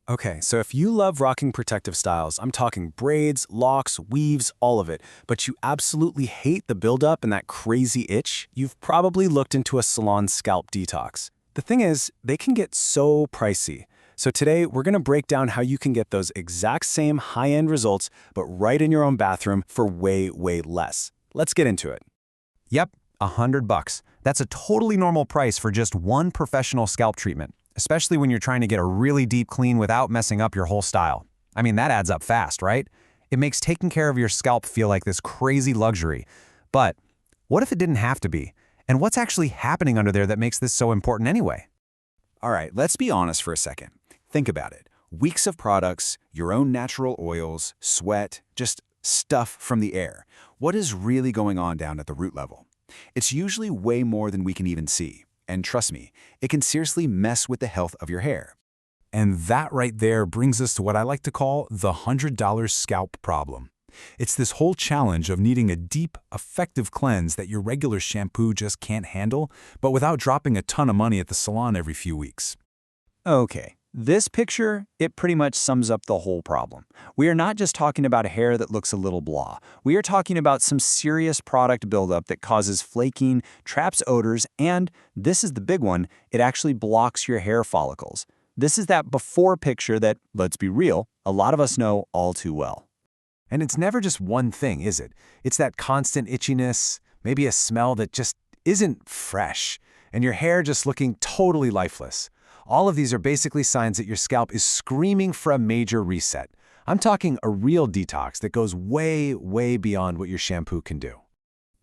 Okay, so if you love rocking protective styles, I'm talking braids, locks, weaves, all of it, but you absolutely hate the buildup and that crazy itch, you've probably looked into a salon scalp detox. The thing is, they can get so pricey. So today, we're going to break down how you can get those exact same high-end results, but right in your own bathroom for way, way less. Let's get into it. Yep, $100. That's a totally normal price for just one professional scalp treatment, especially when you're trying to get a really deep clean without messing up your whole style. I mean, that adds up fast, right? It makes taking care of your scalp feel like this crazy luxury. But what if it didn't have to be? And what's actually happening under there that makes this so important anyway? All right, let's be honest for a second. Think about it. Weeks of products, your own natural oils, sweat, just stuff from the air. What is really going on down at the root level? It's usually way more than we can even see. And trust me, it can seriously mess with the health of your hair. And that right there brings us to what I like to call the $100 scalp problem. It's this whole challenge of needing a deep, effective cleanse that your regular shampoo just can't handle, but without dropping a ton of money at the salon every few weeks. Okay, this picture, it pretty much sums up the whole problem. We are not just talking about hair that looks a little blah. We are talking about some serious product buildup that causes flaking, traps odors, and, this is the big one, it actually blocks your hair follicles. This is that before picture that, let's be real, a lot of us know all too well. And it's never just one thing, is it? It's that constant itchiness, maybe a smell that just isn't fresh, and your hair just looking totally lifeless. All of these are basically signs that your scalp is screaming for a major reset. I'm talking a real detox that goes way, way beyond what your shampoo can do.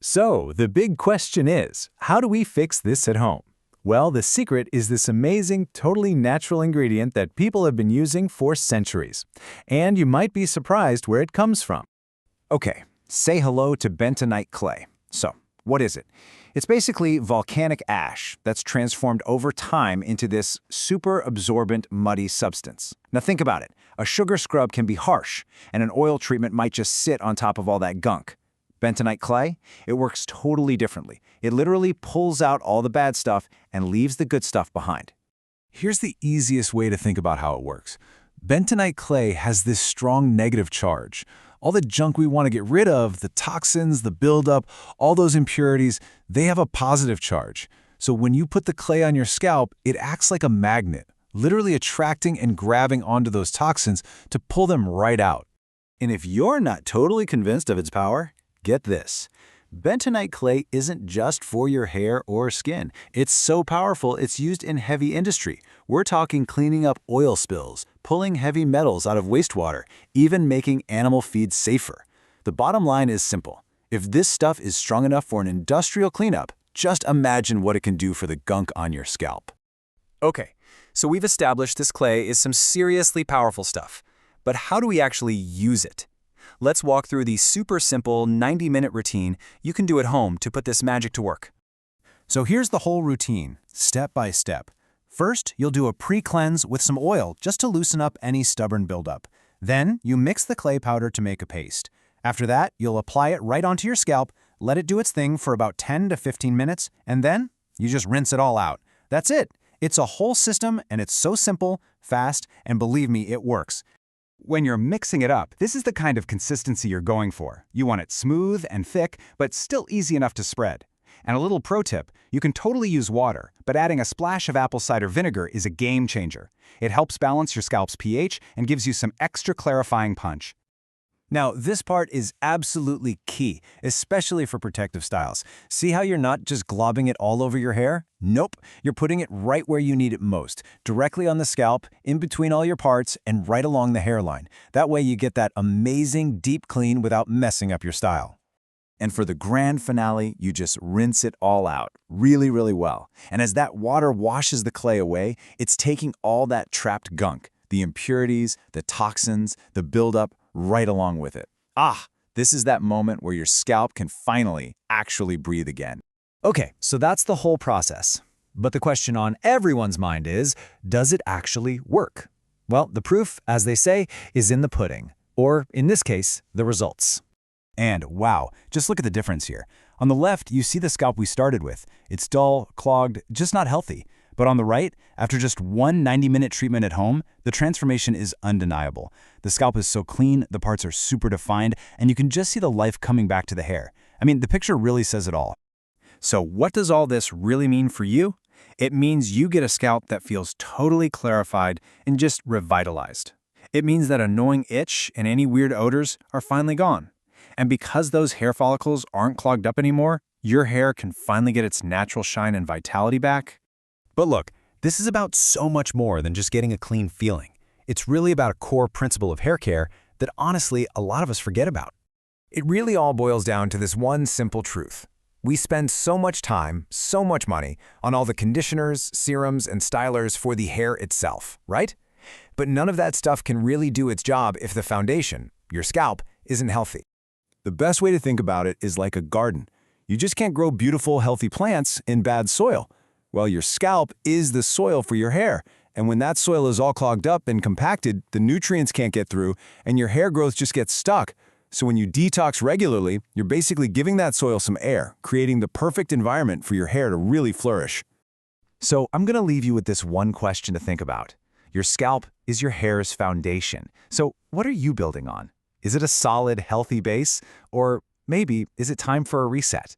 So, the big question is, how do we fix this at home? Well, the secret is this amazing, totally natural ingredient that people have been using for centuries. And you might be surprised where it comes from. Okay, say hello to bentonite clay. So, what is it? It's basically volcanic ash that's transformed over time into this super absorbent, muddy substance. Now think about it. A sugar scrub can be harsh, and an oil treatment might just sit on top of all that gunk. Bentonite clay? It works totally differently. It literally pulls out all the bad stuff and leaves the good stuff behind. Here's the easiest way to think about how it works. Bentonite clay has this strong negative charge. All the junk we want to get rid of, the toxins, the buildup, all those impurities, they have a positive charge. So when you put the clay on your scalp, it acts like a magnet, literally attracting and grabbing onto those toxins to pull them right out. And if you're not totally convinced of its power, get this. Bentonite clay isn't just for your hair or skin. It's so powerful it's used in heavy industry. We're talking cleaning up oil spills, pulling heavy metals out of wastewater, even making animal feed safer. The bottom line is simple. If this stuff is strong enough for an industrial cleanup, just imagine what it can do for the gunk on your scalp. Okay, so we've established this clay is some seriously powerful stuff. But how do we actually use it? Let's walk through the super simple 90-minute routine you can do at home to put this magic to work. So here's the whole routine, step by step. First, you'll do a pre-cleanse with some oil just to loosen up any stubborn buildup. Then, you mix the clay powder to make a paste. After that, you'll apply it right onto your scalp, let it do its thing for about 10 to 15 minutes, and then you just rinse it all out. That's it. It's a whole system, and it's so simple, fast, and believe me, it works. When you're mixing it up, this is the kind of consistency you're going for. You want it smooth and thick, but still easy enough to spread. And a little pro tip, you can totally use water, but adding a splash of apple cider vinegar is a game changer. It helps balance your scalp's pH and gives you some extra clarifying punch. Now, this part is absolutely key, especially for protective styles. See how you're not just globbing it all over your hair? Nope, you're putting it right where you need it most, directly on the scalp, in between all your parts, and right along the hairline. That way you get that amazing deep clean without messing up your style. And for the grand finale, you just rinse it all out really, really well. And as that water washes the clay away, it's taking all that trapped gunk, the impurities, the toxins, the buildup, right along with it. This is that moment where your scalp can finally actually breathe again. Okay, so that's the whole process. But the question on everyone's mind is, does it actually work? Well, the proof, as they say, is in the pudding. Or, in this case, the results. And wow, just look at the difference here. On the left, you see the scalp we started with. It's dull, clogged, just not healthy. But on the right, after just one 90-minute treatment at home, the transformation is undeniable. The scalp is so clean, the parts are super defined, and you can just see the life coming back to the hair. I mean, the picture really says it all. So what does all this really mean for you? It means you get a scalp that feels totally clarified and just revitalized. It means that annoying itch and any weird odors are finally gone. And because those hair follicles aren't clogged up anymore, your hair can finally get its natural shine and vitality back. But look, this is about so much more than just getting a clean feeling. It's really about a core principle of hair care that honestly a lot of us forget about. It really all boils down to this one simple truth. We spend so much time, so much money on all the conditioners, serums, and stylers for the hair itself, right? But none of that stuff can really do its job if the foundation, your scalp, isn't healthy. The best way to think about it is like a garden. You just can't grow beautiful, healthy plants in bad soil. Well, your scalp is the soil for your hair, and when that soil is all clogged up and compacted, the nutrients can't get through, and your hair growth just gets stuck. So when you detox regularly, you're basically giving that soil some air, creating the perfect environment for your hair to really flourish. So I'm going to leave you with this one question to think about. Your scalp is your hair's foundation. So what are you building on? Is it a solid, healthy base? Or maybe is it time for a reset?